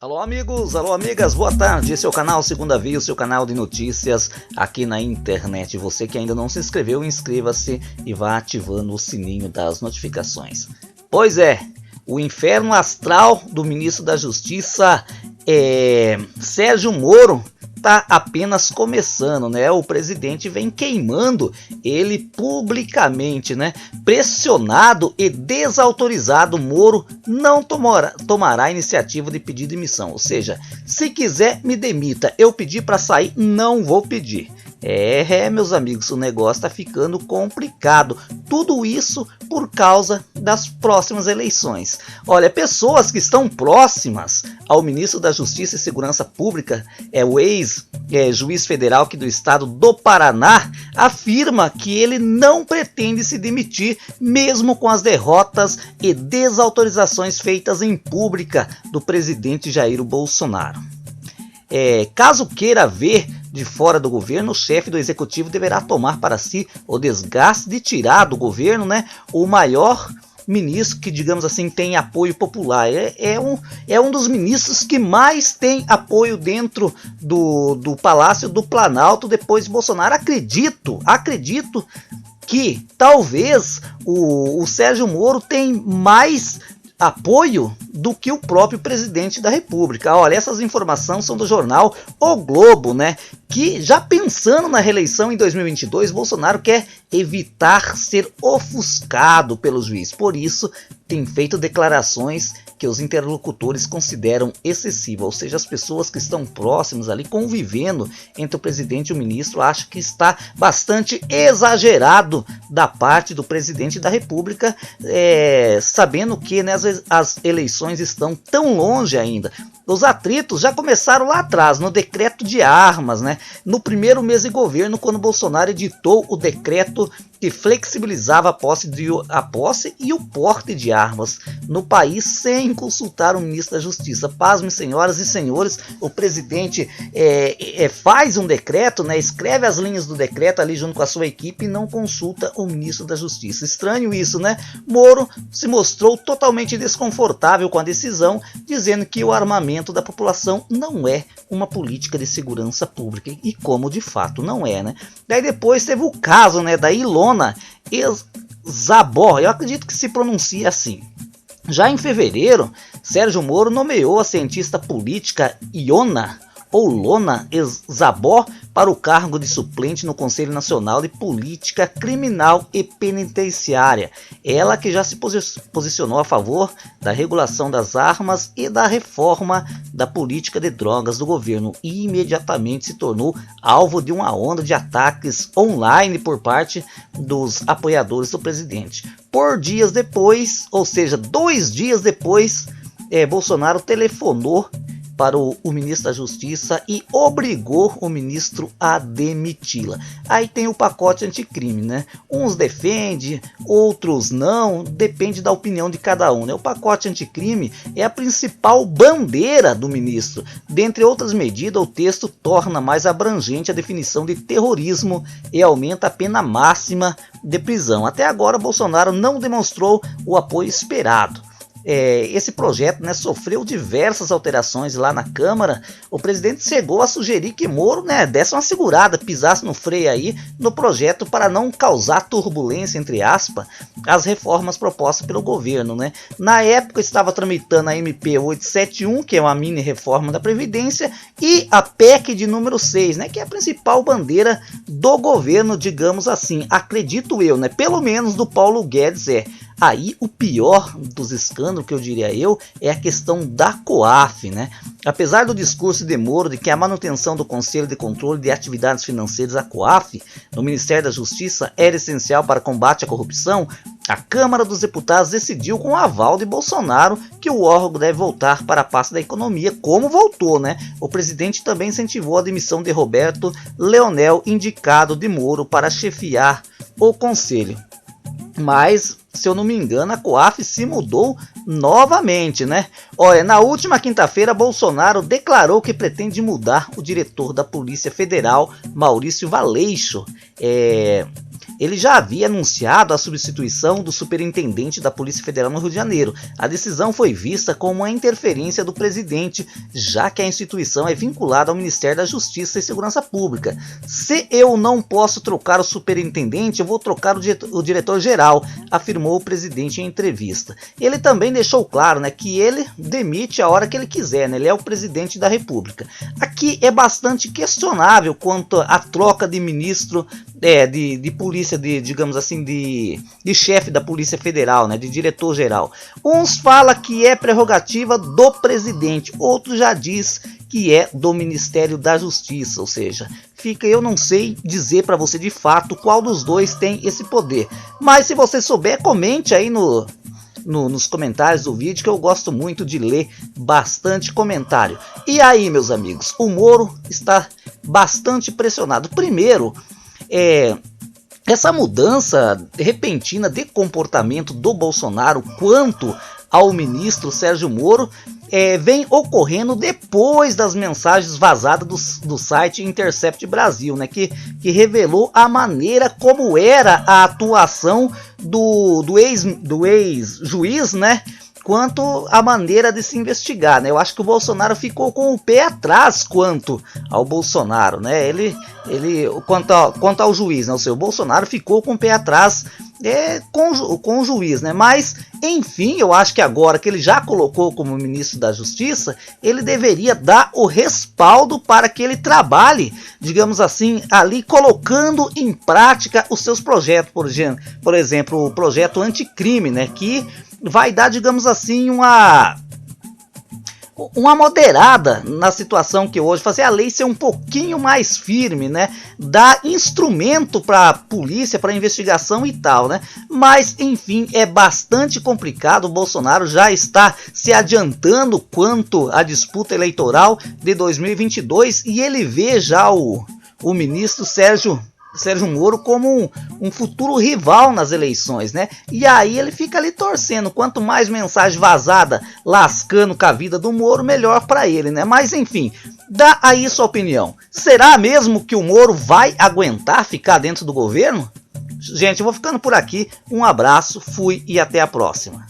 Alô amigos, alô amigas, boa tarde. Esse é o canal Segunda Via, o seu canal de notícias aqui na internet. Você que ainda não se inscreveu, inscreva-se e vá ativando o sininho das notificações. Pois é, o inferno astral do ministro da Justiça, Sérgio Moro, tá apenas começando, né? O presidente vem queimando ele publicamente, né? Pressionado e desautorizado, Moro não tomará a iniciativa de pedir demissão. Ou seja, se quiser me demita, eu pedi para sair, não vou pedir. Meus amigos, o negócio tá ficando complicado. Tudo isso por causa das próximas eleições. Olha, pessoas que estão próximas ao ministro da Justiça e Segurança Pública, o ex-juiz federal aqui do estado do Paraná, afirma que ele não pretende se demitir, mesmo com as derrotas e desautorizações feitas em pública do presidente Jair Bolsonaro. Caso queira ver de fora do governo, o chefe do executivo deverá tomar para si o desgaste de tirar do governo, né, o maior ministro que, digamos assim, tem apoio popular. É um dos ministros que mais tem apoio dentro do Palácio do Planalto depois de Bolsonaro. Acredito que talvez o Sérgio Moro tem mais apoio do que o próprio presidente da República. Olha, essas informações são do jornal O Globo, né? Que já pensando na reeleição em 2022, Bolsonaro quer evitar ser ofuscado pelo juiz. Por isso, tem feito declarações que os interlocutores consideram excessivas, ou seja, as pessoas que estão próximas ali, convivendo entre o presidente e o ministro, acham que está bastante exagerado da parte do presidente da República, sabendo que, né, as eleições estão tão longe ainda. Os atritos já começaram lá atrás, no decreto de armas, né? No primeiro mês de governo, quando Bolsonaro editou o decreto que flexibilizava a posse e o porte de armas no país sem consultar o ministro da Justiça. Pasmem, senhoras e senhores, o presidente faz um decreto, né, escreve as linhas do decreto ali junto com a sua equipe e não consulta o ministro da Justiça. Estranho isso, né? Moro se mostrou totalmente desconfortável com a decisão, dizendo que o armamento da população não é uma política de segurança pública, e como de fato não é, né? Daí depois teve o caso, né, da Ilona Szabó, eu acredito que se pronuncia assim. Já em fevereiro, Sérgio Moro nomeou a cientista política Ilona Szabó para o cargo de suplente no Conselho Nacional de Política Criminal e Penitenciária. Ela que já se posicionou a favor da regulação das armas e da reforma da política de drogas do governo, e imediatamente se tornou alvo de uma onda de ataques online por parte dos apoiadores do presidente. Por dias depois, ou seja, 2 dias depois, Bolsonaro telefonou para o ministro da Justiça e obrigou o ministro a demiti-la. Aí tem o pacote anticrime, né? Uns defendem, outros não, depende da opinião de cada um, né? O pacote anticrime é a principal bandeira do ministro. Dentre outras medidas, o texto torna mais abrangente a definição de terrorismo e aumenta a pena máxima de prisão. Até agora, Bolsonaro não demonstrou o apoio esperado. Esse projeto, né, sofreu diversas alterações lá na Câmara. O presidente chegou a sugerir que Moro, né, desse uma segurada, pisasse no freio aí no projeto para não causar turbulência, entre aspas, as reformas propostas pelo governo, né? Na época estava tramitando a MP 871, que é uma mini reforma da Previdência, e a PEC de número 6, né, que é a principal bandeira do governo, digamos assim, acredito eu, né, pelo menos do Paulo Guedes. Aí o pior dos escândalos, que eu diria eu, é a questão da COAF, né? Apesar do discurso de Moro de que a manutenção do Conselho de Controle de Atividades Financeiras, a COAF, no Ministério da Justiça era essencial para o combate à corrupção, a Câmara dos Deputados decidiu, com o aval de Bolsonaro, que o órgão deve voltar para a pasta da economia, como voltou, né? O presidente também incentivou a demissão de Roberto Leonel, indicado de Moro, para chefiar o conselho. Mas, se eu não me engano, a COAF se mudou novamente, né? Olha, na última quinta-feira, Bolsonaro declarou que pretende mudar o diretor da Polícia Federal, Maurício Valeixo. ele já havia anunciado a substituição do superintendente da Polícia Federal no Rio de Janeiro. A decisão foi vista como uma interferência do presidente, já que a instituição é vinculada ao Ministério da Justiça e Segurança Pública. Se eu não posso trocar o superintendente, eu vou trocar o diretor-geral, afirmou o presidente em entrevista. Ele também deixou claro, né, que ele demite a hora que ele quiser, né, ele é o presidente da República. Aqui é bastante questionável quanto à troca de ministro, de polícia, digamos assim, de chefe da Polícia Federal, né, de diretor-geral. Uns falam que é prerrogativa do presidente, outros já diz que é do Ministério da Justiça, ou seja, eu não sei dizer para você de fato qual dos dois tem esse poder, mas se você souber, comente aí nos comentários do vídeo, que eu gosto muito de ler bastante comentário. E aí, meus amigos, o Moro está bastante pressionado. Primeiro, essa mudança repentina de comportamento do Bolsonaro quanto ao ministro Sérgio Moro vem ocorrendo depois das mensagens vazadas do site Intercept Brasil, né, que revelou a maneira como era a atuação do ex-juiz, né, quanto à maneira de se investigar, né? Eu acho que o Bolsonaro ficou com o pé atrás quanto ao Bolsonaro, né? Quanto ao juiz, né? O Bolsonaro ficou com o pé atrás com o juiz, né? Mas, enfim, eu acho que agora que ele já colocou como ministro da Justiça, ele deveria dar o respaldo para que ele trabalhe, digamos assim, ali colocando em prática os seus projetos, por exemplo, o projeto anticrime, né? Que vai dar, digamos assim, uma moderada na situação que hoje, fazer a lei ser um pouquinho mais firme, né? Dar instrumento para a polícia, para investigação e tal, né? Mas, enfim, é bastante complicado. O Bolsonaro já está se adiantando quanto à disputa eleitoral de 2022 e ele vê já o ministro Sérgio Moro como um futuro rival nas eleições, né? E aí ele fica ali torcendo. Quanto mais mensagem vazada lascando com a vida do Moro, melhor para ele, né? Mas enfim, dá aí sua opinião. Será mesmo que o Moro vai aguentar ficar dentro do governo? Gente, eu vou ficando por aqui. Um abraço, fui e até a próxima.